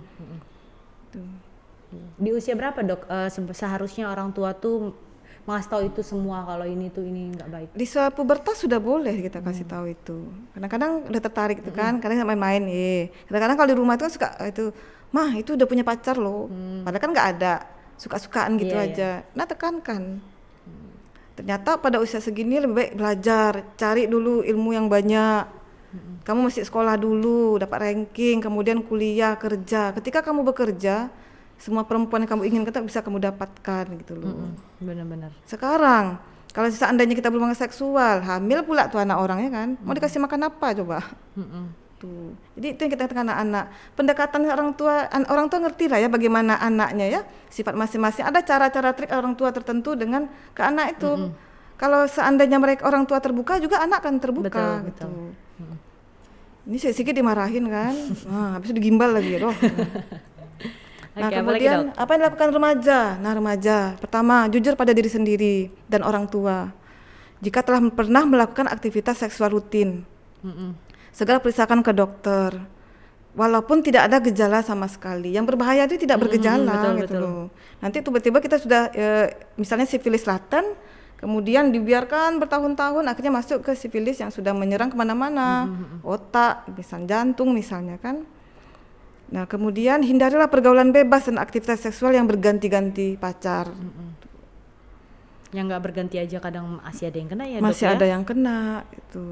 Di usia berapa dok seharusnya orang tua tuh ngasih tahu itu semua kalau ini nggak baik? Di usia pubertas sudah boleh kita kasih tahu itu. Kadang-kadang udah tertarik itu kan, kadang main-main Kadang-kadang kalau di rumah itu kan suka itu, mah itu udah punya pacar loh. Padahal kan nggak ada, suka-sukaan gitu aja. Nah tekankan. Ternyata pada usia segini lebih baik belajar, cari dulu ilmu yang banyak. Kamu mesti sekolah dulu, dapat ranking, kemudian kuliah, kerja. Ketika kamu bekerja, semua perempuan yang kamu inginkan bisa kamu dapatkan gitu loh. Benar-benar. Sekarang, kalau seandainya kita berhubungan seksual, hamil pula tuh anak orang ya kan, mau dikasih makan apa coba? Tuh. Jadi itu yang kita katakan anak-anak. Pendekatan orang tua ngerti lah ya bagaimana anaknya ya, sifat masing-masing. Ada cara-cara trik orang tua tertentu dengan ke anak itu. Kalau seandainya orang tua terbuka juga anak akan terbuka gitu. Ini sedikit dimarahin kan, habis itu digimbal lagi ya. Nah kemudian apa yang dilakukan remaja? Nah remaja, pertama jujur pada diri sendiri dan orang tua. Jika telah pernah melakukan aktivitas seksual rutin, segera periksakan ke dokter. Walaupun tidak ada gejala sama sekali, yang berbahaya itu tidak bergejala gitu loh. Nanti tiba-tiba kita sudah misalnya sifilis laten, kemudian dibiarkan bertahun-tahun, akhirnya masuk ke sifilis yang sudah menyerang kemana-mana, otak, misalnya jantung misalnya kan. Nah kemudian hindarilah pergaulan bebas dan aktivitas seksual yang berganti-ganti pacar. Yang nggak berganti aja kadang masih ada yang kena ya dok. Masih ada yang kena itu.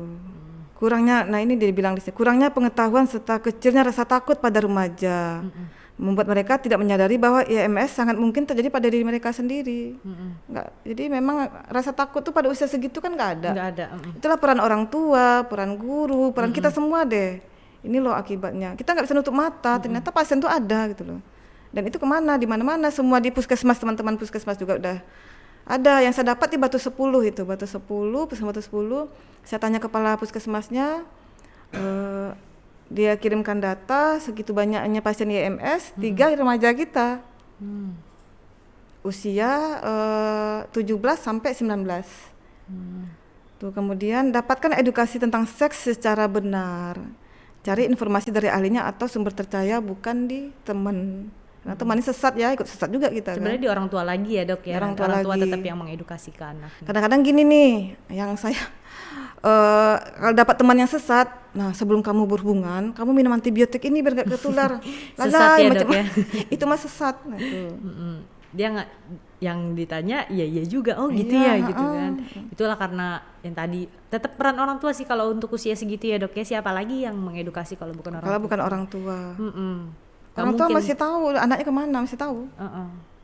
Kurangnya, nah ini dia bilang di sini, kurangnya pengetahuan serta kecilnya rasa takut pada remaja, membuat mereka tidak menyadari bahwa IMS sangat mungkin terjadi pada diri mereka sendiri. Jadi memang rasa takut tuh pada usia segitu kan nggak ada. Itulah peran orang tua, peran guru, peran kita semua deh. Ini loh akibatnya. Kita nggak bisa nutup mata. Ternyata pasien tuh ada gitu loh. Dan itu kemana? Di mana-mana. Semua di puskesmas, teman-teman puskesmas juga udah ada. Yang saya dapat di Batu 10 itu, Batu 10, puskesmas Batu 10. Saya tanya kepala puskesmasnya, dia kirimkan data segitu banyaknya pasien IMS, 3 remaja kita. Usia 17 sampai 19. Tuh, kemudian dapatkan edukasi tentang seks secara benar. Cari informasi dari ahlinya atau sumber terpercaya, bukan di teman. Nah, teman ini sesat ya, ikut sesat juga kita. Sebenarnya kan? Di orang tua lagi ya dok ya. Orang tua tetap yang mengedukasi ke anak. Kadang-kadang gini nih, yang saya kalau dapat teman yang sesat, nah sebelum kamu berhubungan, kamu minum antibiotik ini biar gak ketular. Sesat ya dok ya. Itu mah sesat. Nah, itu. Dia nggak, yang ditanya iya juga, oh gitu ya gitu kan. Itulah karena yang tadi tetap peran orang tua sih kalau untuk usia segitu ya dok ya. Siapa lagi yang mengedukasi kalau bukan orang tua? Bukan orang tua. Orang mungkin, tua masih tahu anaknya kemana, masih tahu.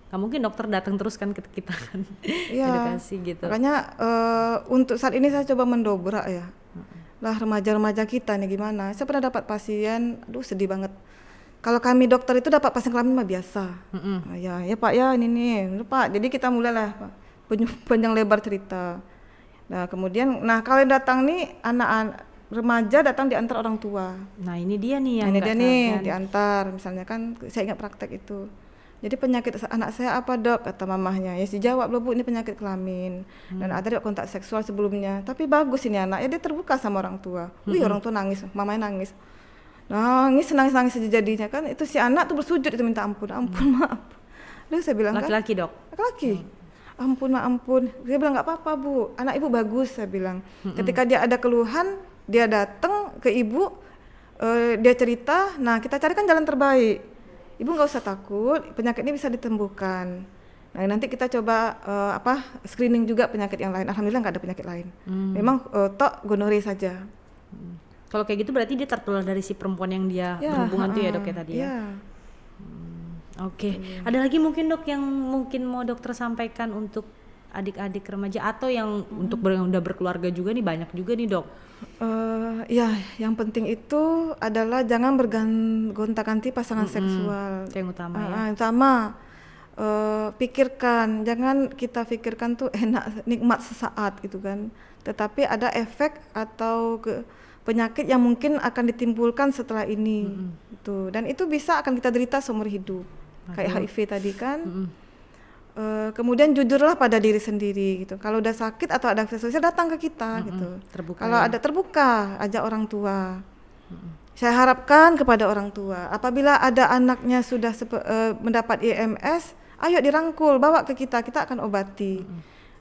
Gak mungkin dokter datang terus kan ke kita kan. Edukasi gitu. Makanya untuk saat ini saya coba mendobrak ya. lah remaja-remaja kita nih gimana. Saya pernah dapat pasien, aduh sedih banget. Kalau kami dokter itu dapat pasien kelamin mah biasa. Ya Pak ya ini nih, Pak. Jadi kita mulailah Pak, panjang lebar cerita. Nah kemudian, kalau yang datang nih anak remaja datang diantar orang tua. Nah ini dia nih yang Ini nggak dia nih sadar. diantar, misalnya kan saya ingat praktek itu. Jadi penyakit anak saya apa dok? Kata mamahnya. Ya dijawab loh bu, ini penyakit kelamin dan ada kontak seksual sebelumnya. Tapi bagus ini anak, ya dia terbuka sama orang tua. Wih orang tua nangis, mamanya nangis. Nangis saja jadinya kan. Itu si anak tuh bersujud itu minta ampun, maaf. Lalu saya bilang Laki-laki dok? Laki-laki. Ampun. Dia bilang nggak apa-apa bu, anak ibu bagus saya bilang. Ketika dia ada keluhan, dia datang ke ibu, dia cerita, nah kita carikan jalan terbaik. Ibu nggak usah takut, penyakit ini bisa disembuhkan. Nah nanti kita coba screening juga penyakit yang lain. Alhamdulillah nggak ada penyakit lain. Memang tok gonorrhea saja. Kalau kayak gitu berarti dia tertular dari si perempuan yang dia berhubungan tuh ya dok ya tadi ya? Oke. Ada lagi mungkin dok yang mungkin mau dokter sampaikan untuk adik-adik remaja atau yang untuk udah berkeluarga juga nih, banyak juga nih dok? Ya yang penting itu adalah jangan bergonta-ganti pasangan seksual. Itu yang utama ya? Utama. Pikirkan, jangan kita pikirkan tuh enak, nikmat sesaat gitu kan. Tetapi ada efek atau penyakit yang mungkin akan ditimbulkan setelah ini. Gitu. Dan itu bisa akan kita derita seumur hidup. Kayak HIV tadi kan. Kemudian jujurlah pada diri sendiri gitu. Kalau udah sakit atau ada aktivitas sosial datang ke kita gitu. Kalau ada terbuka, ajak orang tua. Saya harapkan kepada orang tua, apabila ada anaknya sudah mendapat IMS, ayo dirangkul, bawa ke kita akan obati.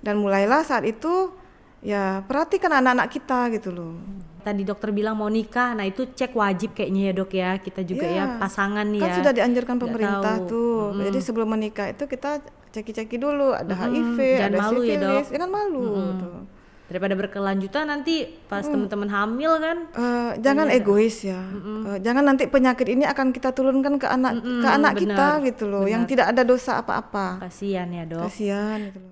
Dan mulailah saat itu ya perhatikan anak-anak kita gitu loh. Tadi dokter bilang mau nikah, nah itu cek wajib kayaknya ya dok ya, kita juga ya pasangan nih kan ya. Sudah dianjurkan pemerintah tuh. Jadi sebelum menikah itu kita ceki-ceki dulu, ada HIV, jangan ada malu sifilis, ya dok. Jangan malu tuh. Daripada berkelanjutan nanti pas teman-teman hamil kan. Jangan egois ya. Jangan nanti penyakit ini akan kita turunkan ke anak kita gitu loh, yang tidak ada dosa apa-apa. Kasihan ya dok. Kasihan gitu loh.